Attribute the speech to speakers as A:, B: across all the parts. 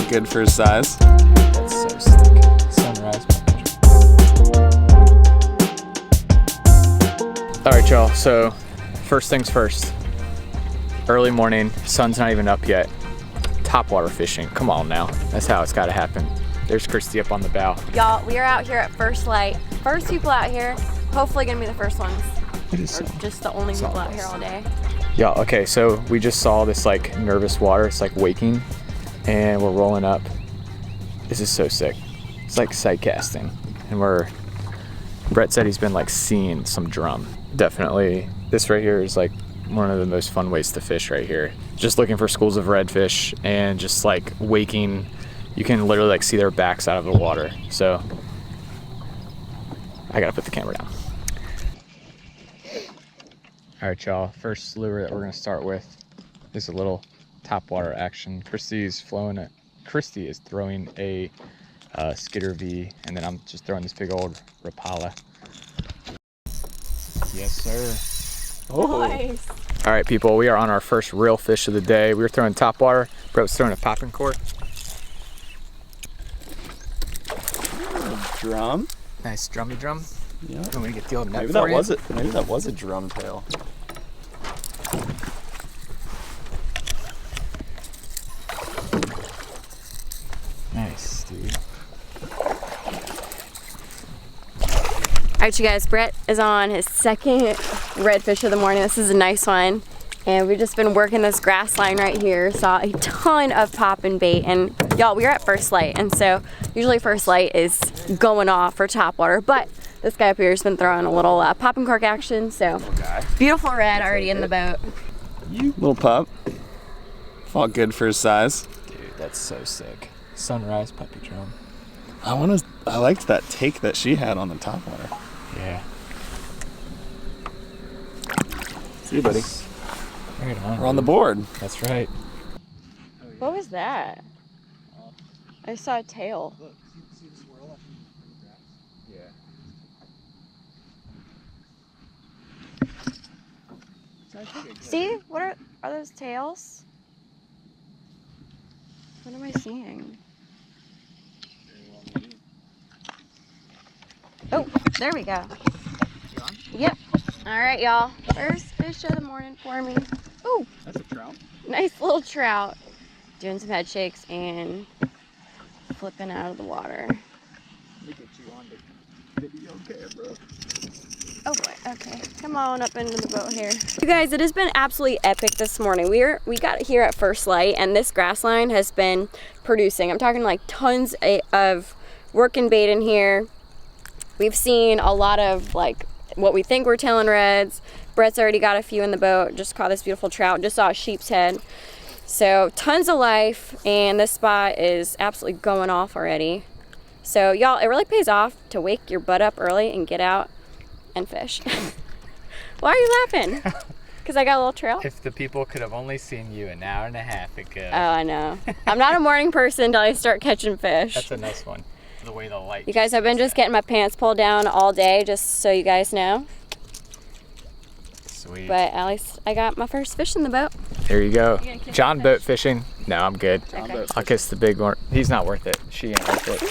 A: Felt good for his size.
B: That's so sick. Sunrise. All right, y'all. So first things first. Early morning, sun's not even up yet. Topwater fishing. Come on now. That's how it's got to happen. There's Christy up on the bow.
C: Y'all, we are out here at first light. First people out here. Hopefully gonna be the first ones.
B: It is
C: or just the only people out here all day.
B: Y'all, okay, so we just saw this like nervous water. It's like waking and we're rolling up. This is so sick. It's like sight casting. And Brett said he's been like seeing some drum. Definitely, this right here is like one of the most fun ways to fish right here. Just looking for schools of redfish and just like waking. You can literally like see their backs out of the water. So I gotta put the camera down. All right, y'all, first lure that we're gonna start with is a little topwater action. Christy is throwing a Skitter V, and then I'm just throwing this big old Rapala. Yes, sir.
C: Oh. Nice.
B: All right, people, we are on our first real fish of the day. We were throwing topwater. Brett was throwing a popping cork.
A: Drum?
B: Nice drummy drum.
A: Yeah.
B: I'm gonna get the old net
A: Maybe
B: for
A: that
B: you.
A: was it. Maybe that was a drum tail.
B: Nice, dude.
C: All right, you guys, Brett is on his second redfish of the morning. This is a nice one. And we've just been working this grass line right here. Saw a ton of popping bait. And y'all, we are at first light. And so usually first light is going off for topwater. But this guy up here has been throwing a little popping cork action. So beautiful red already in the boat.
A: You little pup. Felt good for his size.
B: Dude, that's so sick. Sunrise puppy drum.
A: I liked that take that she had on the topwater.
B: Yeah.
A: See you, buddy.
B: Right on.
A: We're on the board.
B: That's right.
C: What was that? I saw a tail.
B: Look, see the swirl up in the grass? Yeah.
C: See? What are those tails? What am I seeing? Oh, there we go. Yep. All right, y'all. First fish of the morning for me. Oh,
A: That's a trout.
C: nice little trout. Doing some head shakes and flipping out of the water.
B: Let me get you on the video camera.
C: Oh boy, okay. Come on up into the boat here. You guys, it has been absolutely epic this morning. We got here at first light and this grass line has been producing. I'm talking like tons of working bait in here. We've seen a lot of like what we think were tailing reds. Brett's already got a few in the boat. Just caught this beautiful trout. Just saw a sheep's head. So tons of life, and this spot is absolutely going off already. So y'all, it really pays off to wake your butt up early and get out and fish. Why are you laughing? Because I got a little trail?
B: If the people could have only seen you an hour and a half ago.
C: Oh, I know. I'm not a morning person until I start catching fish.
B: That's a nice one. The way the light.
C: You guys, I've been just getting my pants pulled down all day, just so you guys know.
B: Sweet.
C: But at least I got my first fish in the boat.
B: There you go.
C: You gonna kiss
B: Jon
C: the
B: Boat
C: fish?
B: fishing. No, I'm good.
C: Okay.
B: I'll kiss the big one. He's not worth it. She ain't worth it.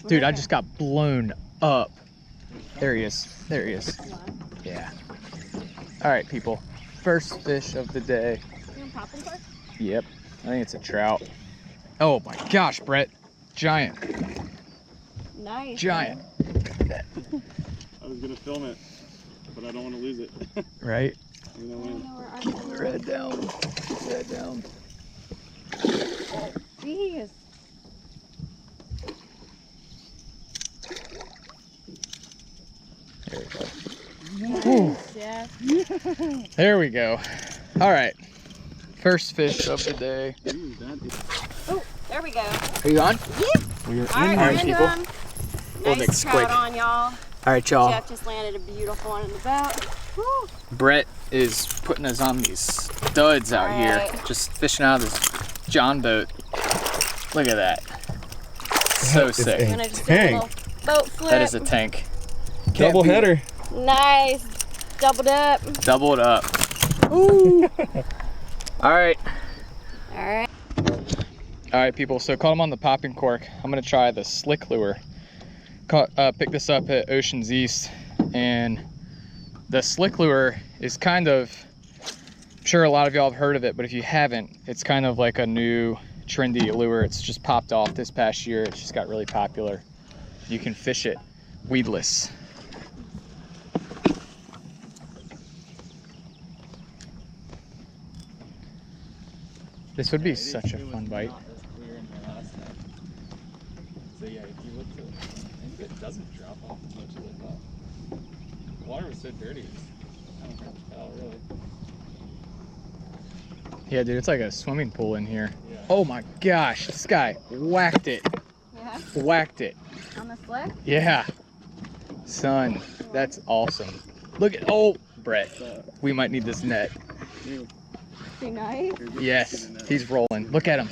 B: Dude, I just got blown up. There he is. There he is. Yeah. All right, people. First fish of the day. Yep. I think it's a trout. Oh my gosh, Brett. Giant.
C: Nice.
B: Giant.
A: I was gonna film it, but I don't want to lose it.
B: Right?
A: You know when?
B: Put your head down. Put your head down.
C: Jeez.
B: There we go. Ooh.
C: Yeah.
B: There we go. All right. First fish of the day.
C: Oh, there we go.
B: Are you on?
C: Yeah.
B: We're
C: All right, we're into
B: people.
C: them.
B: We'll
C: Nice
B: mix
C: trout
B: quick.
C: on, y'all.
B: All right, y'all.
C: Jeff just landed a beautiful one in the boat. Woo.
B: Brett is putting us on these studs out
C: All
B: here.
C: right.
B: Just fishing out of this Jon Boat. Look at that. So sick.
C: I'm gonna just do a little boat flip.
B: That is a tank.
A: Double header.
C: Nice. Doubled up.
B: Doubled up.
C: Ooh.
B: All right.
C: All right.
B: All right, people, so caught them on the popping cork. I'm gonna try the slick lure. Picked this up at Ocean's East, and the slick lure is kind of, I'm sure a lot of y'all have heard of it, but if you haven't, it's kind of like a new trendy lure. It's just popped off this past year. It's just got really popular. You can fish it weedless. This would be such a fun bite.
A: So yeah, if you look to, I think it doesn't drop off as much as I thought. The water was so dirty, I don't know, oh really?
B: Yeah, dude, it's like a swimming pool in here.
A: Yeah.
B: Oh my gosh, this guy whacked it.
C: Yeah.
B: Whacked it.
C: On the slick?
B: Yeah. Son, that's awesome. Look at, oh, Brett, we might need this net.
C: Be nice.
B: Yes, he's rolling. Look at him.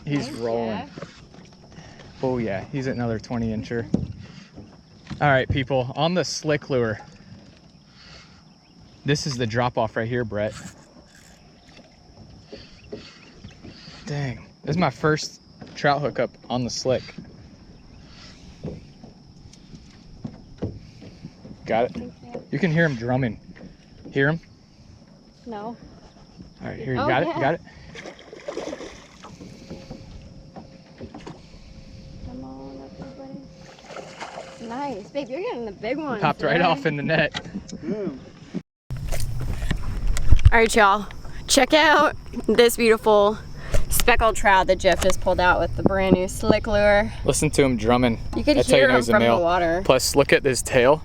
B: He's
C: Nice,
B: rolling.
C: yeah.
B: Oh yeah, he's at another 20 incher. All right, people, on the slick lure. This is the drop off right here, Brett. Dang, this is my first trout hookup on the slick. Got it? You can hear him drumming. Hear him?
C: No.
B: All right, here, you
C: Oh,
B: got it?
C: yeah.
B: You got it?
C: Come on up, everybody. Nice. Babe, you're getting the big one.
B: Popped right off in the net.
C: All right, y'all. Check out this beautiful speckled trout that Jeff just pulled out with the brand new slick lure.
B: Listen to him drumming.
C: You could
B: That's how
C: hear
B: you know
C: him
B: he's a
C: from the
B: male.
C: water.
B: Plus, look at this tail.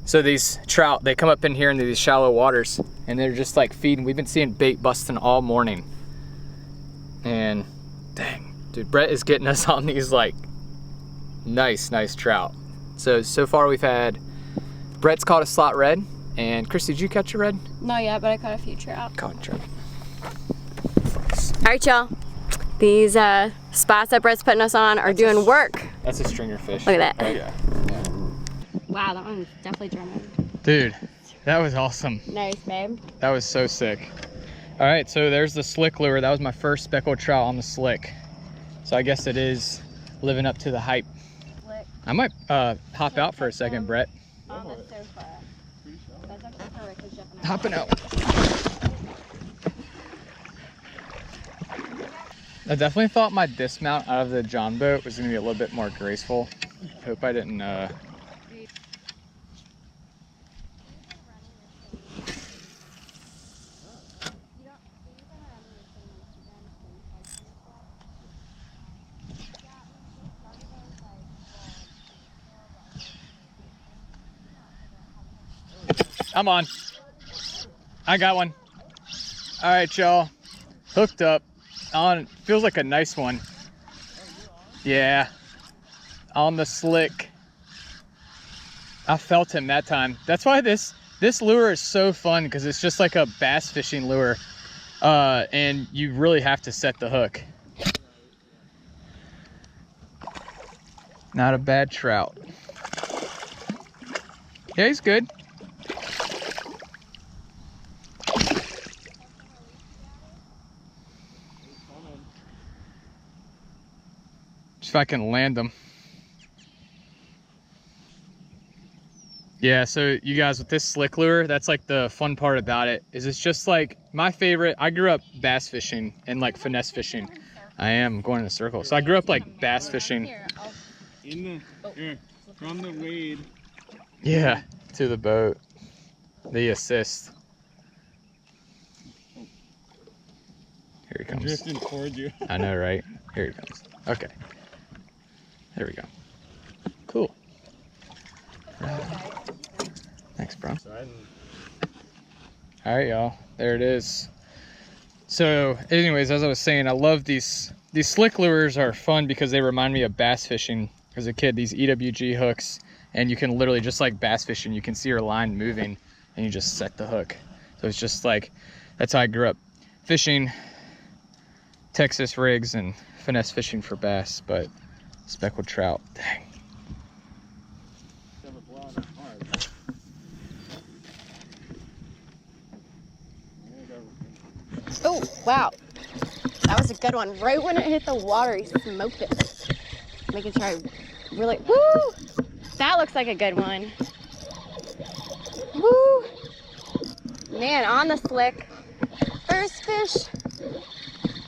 B: So these trout, they come up in here into these shallow waters and they're just like feeding. We've been seeing bait busting all morning. And dang, dude, Brett is getting us on these like nice trout. So far we've had, Brett's caught a slot red, and Chris, did you catch a red?
C: Not yet, but I caught a few trout.
B: Caught a trout.
C: All right, y'all. These spots that Brett's putting us on are doing work.
B: That's a stringer fish.
C: Look at that.
B: Right? Yeah.
C: Wow, that one's definitely drumming.
B: Dude, that was awesome.
C: Nice, babe.
B: That was so sick. All right, so there's the slick lure. That was my first speckled trout on the slick. So I guess it is living up to the hype.
C: Slick.
B: I might hop out for a second, Brett.
C: On the sofa. That's actually perfect because Jeff and I.
B: Hopping out. I definitely thought my dismount out of the Jon Boat was gonna be a little bit more graceful. Hope I didn't I'm on. I got one. All right, y'all. Hooked up. On, feels like a nice one. Yeah. On the slick. I felt him that time. That's why this lure is so fun, because it's just like a bass fishing lure. And you really have to set the hook. Not a bad trout. Yeah, he's good. If I can land them. Yeah, so you guys, with this slick lure, that's like the fun part about it, is it's just like my favorite. I grew up bass fishing and like finesse fishing. I am going in a circle. So I grew up like bass fishing.
A: From the wade.
B: Yeah, to the boat. The assist. Here he comes.
A: Drifting towards you.
B: I know, right? Here he comes. Okay. There we go. Cool. Thanks, bro. All right, y'all. There it is. So, anyways, as I was saying, I love these slick lures. Are fun because they remind me of bass fishing as a kid. These EWG hooks, and you can literally, just like bass fishing, you can see your line moving, and you just set the hook. So it's just like, that's how I grew up fishing. Texas rigs and finesse fishing for bass, but speckled trout, dang.
C: Oh, wow. That was a good one. Right when it hit the water, he smoked it. Making sure I really, woo! That looks like a good one. Woo! Man, on the slick. First fish.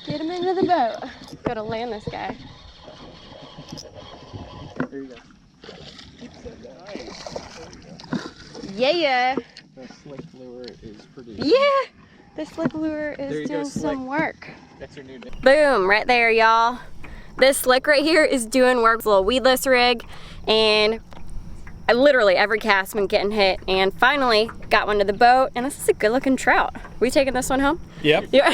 C: Get him into the boat. Gotta land this guy.
A: There you go.
C: Yeah.
A: The slick lure is pretty.
C: Yeah. The slick lure
A: There you
C: is
A: go,
C: doing
A: slick.
C: some work.
A: That's your new name.
C: Boom, right there, y'all. This slick right here is doing work. It's a little weedless rig, and literally every cast been getting hit, and finally got one to the boat, and this is a good looking trout. We taking this one home?
B: Yep.
C: Yeah.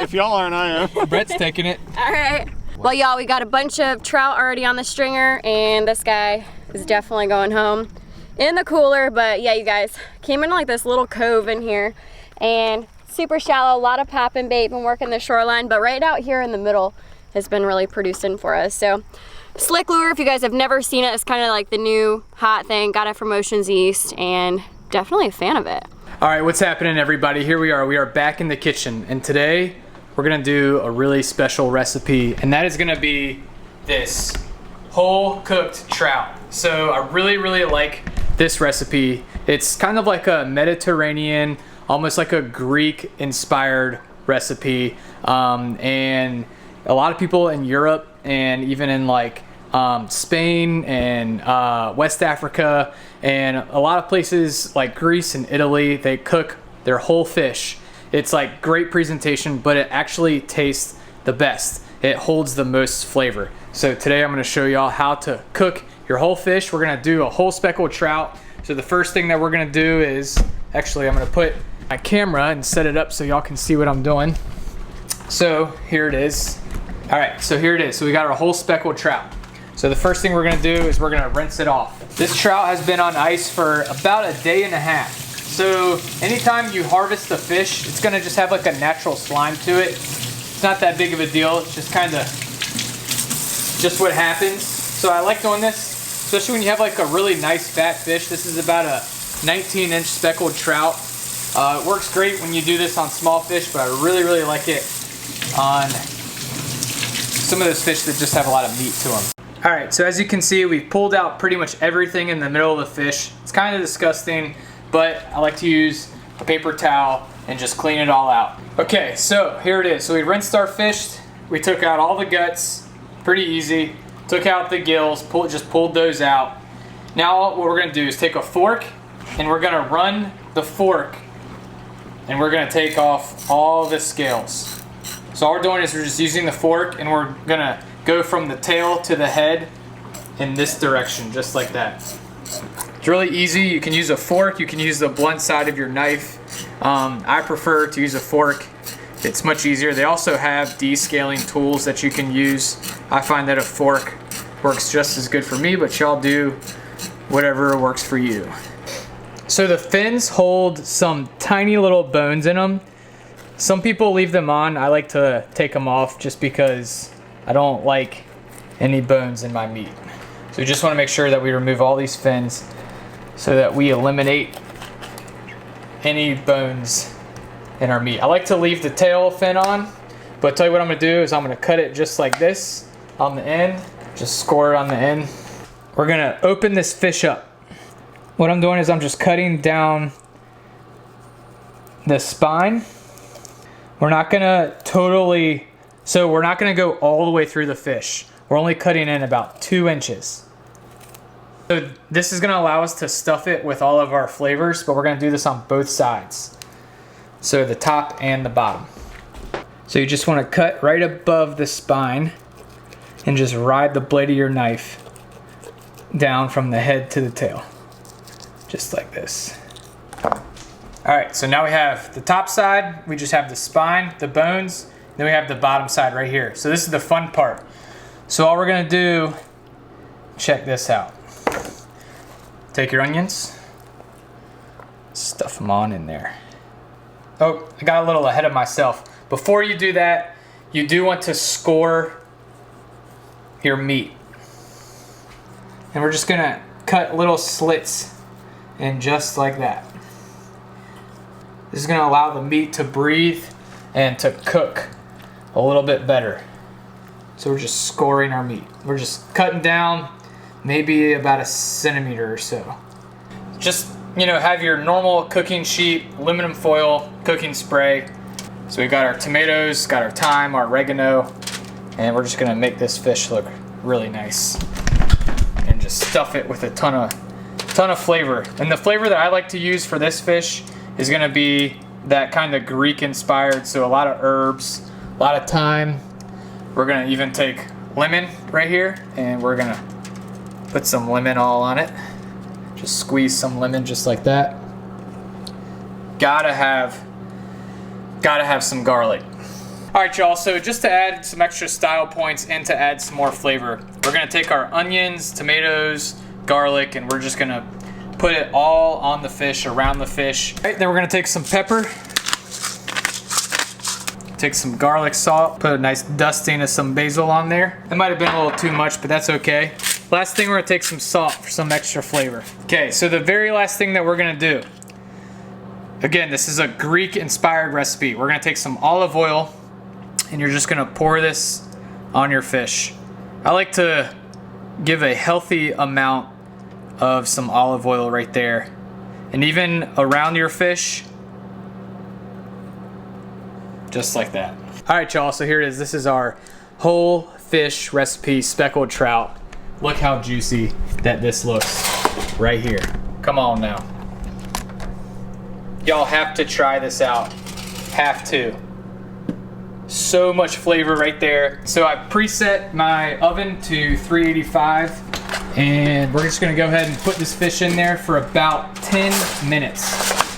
A: If y'all aren't, I am.
B: Brett's taking it.
C: All right. Well, y'all, we got a bunch of trout already on the stringer, and this guy is definitely going home in the cooler. But yeah, you guys, came in like this little cove in here, and super shallow, a lot of popping bait, been working the shoreline, but right out here in the middle has been really producing for us. So slick lure, if you guys have never seen it, it's kind of like the new hot thing. Got it from Oceans East, and definitely a fan of it.
B: All right, what's happening, everybody? Here we are back in the kitchen, and today we're gonna do a really special recipe, and that is gonna be this whole cooked trout. So I really like this recipe. It's kind of like a Mediterranean, almost like a Greek inspired recipe, and a lot of people in Europe and even in like Spain and West Africa and a lot of places like Greece and Italy, they cook their whole fish. It's like great presentation, but it actually tastes the best. It holds the most flavor. So today I'm gonna show y'all how to cook your whole fish. We're gonna do a whole speckled trout. So the first thing that we're gonna do is, actually I'm gonna put my camera and set it up so y'all can see what I'm doing. So here it is. All right, so here it is. So we got our whole speckled trout. So the first thing we're gonna do is we're gonna rinse it off. This trout has been on ice for about a day and a half. So anytime you harvest the fish, it's gonna just have like a natural slime to it. It's not that big of a deal. It's just kind of just what happens. So I like doing this, especially when you have like a really nice fat fish. This is about a 19-inch speckled trout. It works great when you do this on small fish, but I really like it on some of those fish that just have a lot of meat to them. All right, so as you can see, we've pulled out pretty much everything in the middle of the fish. It's kind of disgusting, but I like to use a paper towel and just clean it all out. Okay, so here it is. So we rinsed our fish. We took out all the guts, pretty easy. Took out the gills, just pulled those out. Now what we're gonna do is take a fork and we're gonna run the fork and we're gonna take off all the scales. So all we're doing is we're just using the fork and we're gonna go from the tail to the head in this direction, just like that. It's really easy. You can use a fork, you can use the blunt side of your knife. I prefer to use a fork. It's much easier. They also have descaling tools that you can use. I find that a fork works just as good for me, but y'all do whatever works for you. So the fins hold some tiny little bones in them. Some people leave them on. I like to take them off just because I don't like any bones in my meat. So we just want to make sure that we remove all these fins so that we eliminate any bones in our meat. I like to leave the tail fin on, but I'll tell you what I'm gonna do is I'm gonna cut it just like this on the end, just score it on the end. We're gonna open this fish up. What I'm doing is I'm just cutting down the spine. We're not gonna we're not gonna go all the way through the fish. We're only cutting in about 2 inches. So this is gonna allow us to stuff it with all of our flavors, but we're gonna do this on both sides. So the top and the bottom. So you just wanna cut right above the spine and just ride the blade of your knife down from the head to the tail. Just like this. All right, so now we have the top side, we just have the spine, the bones, then we have the bottom side right here. So this is the fun part. So all we're gonna do, check this out. Take your onions, stuff them on in there. Oh, I got a little ahead of myself. Before you do that, you do want to score your meat. And we're just gonna cut little slits in just like that. This is gonna allow the meat to breathe and to cook a little bit better. So we're just scoring our meat. We're just cutting down maybe about 1 centimeter or so. Just, you know, have your normal cooking sheet, aluminum foil, cooking spray. So we got our tomatoes, got our thyme, our oregano, and we're just gonna make this fish look really nice. And just stuff it with a ton of flavor. And the flavor that I like to use for this fish is gonna be that kind of Greek inspired, so a lot of herbs, a lot of thyme. We're gonna even take lemon right here, and we're gonna put some lemon all on it. Just squeeze some lemon just like that. Gotta have some garlic. All right, y'all, so just to add some extra style points and to add some more flavor, we're gonna take our onions, tomatoes, garlic, and we're just gonna put it all on the fish, around the fish. All right, then we're gonna take some pepper, take some garlic salt, put a nice dusting of some basil on there. That might have been a little too much, but that's okay. Last thing, we're gonna take some salt for some extra flavor. Okay, so the very last thing that we're gonna do, again, this is a Greek inspired recipe. We're gonna take some olive oil, and you're just gonna pour this on your fish. I like to give a healthy amount of some olive oil right there. And even around your fish, just like that. All right, y'all, so here it is. This is our whole fish recipe, speckled trout. Look how juicy that this looks right here. Come on now. Y'all have to try this out. Have to. So much flavor right there. So I preset my oven to 385, and we're just gonna go ahead and put this fish in there for about 10 minutes.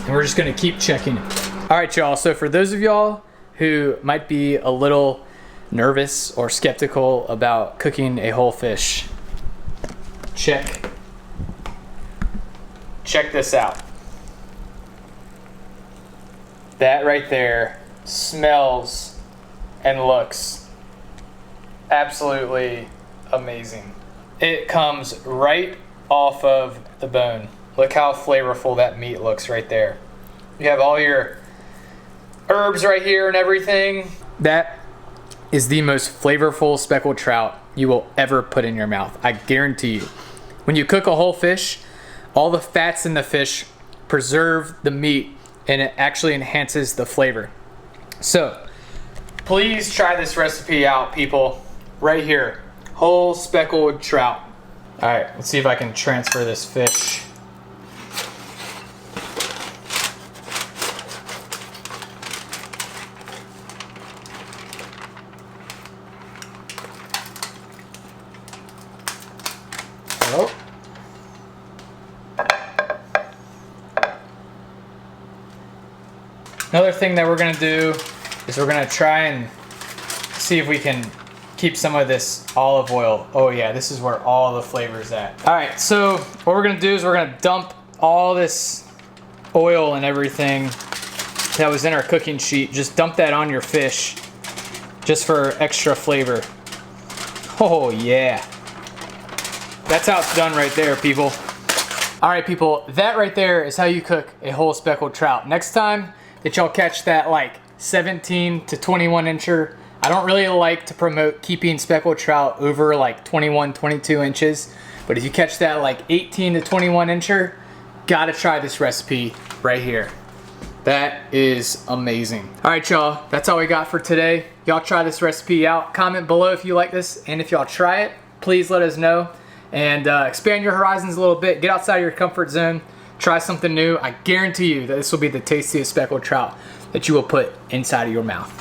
B: And we're just gonna keep checking it. All right, y'all, so for those of y'all who might be a little nervous or skeptical about cooking a whole fish, check this out. That right there smells and looks absolutely amazing. It comes right off of the bone. Look how flavorful that meat looks right there. You have all your herbs right here and everything. That is the most flavorful speckled trout you will ever put in your mouth. I guarantee you. When you cook a whole fish, all the fats in the fish preserve the meat, and it actually enhances the flavor. So please try this recipe out, people. Right here, whole speckled trout. All right, let's see if I can transfer this fish. Oh. Another thing that we're gonna do is we're gonna try and see if we can keep some of this olive oil. Oh yeah, this is where all the flavor is at. All right, so what we're gonna do is we're gonna dump all this oil and everything that was in our cooking sheet. Just dump that on your fish just for extra flavor. Oh yeah. That's how it's done right there, people. All right, people, that right there is how you cook a whole speckled trout. Next time that y'all catch that like 17 to 21 incher, I don't really like to promote keeping speckled trout over like 21, 22 inches. But if you catch that like 18 to 21 incher, gotta try this recipe right here. That is amazing. All right, y'all, that's all we got for today. Y'all try this recipe out. Comment below if you like this, and if y'all try it, please let us know. And expand your horizons a little bit. Get outside of your comfort zone. Try something new. I guarantee you that this will be the tastiest speckled trout that you will put inside of your mouth.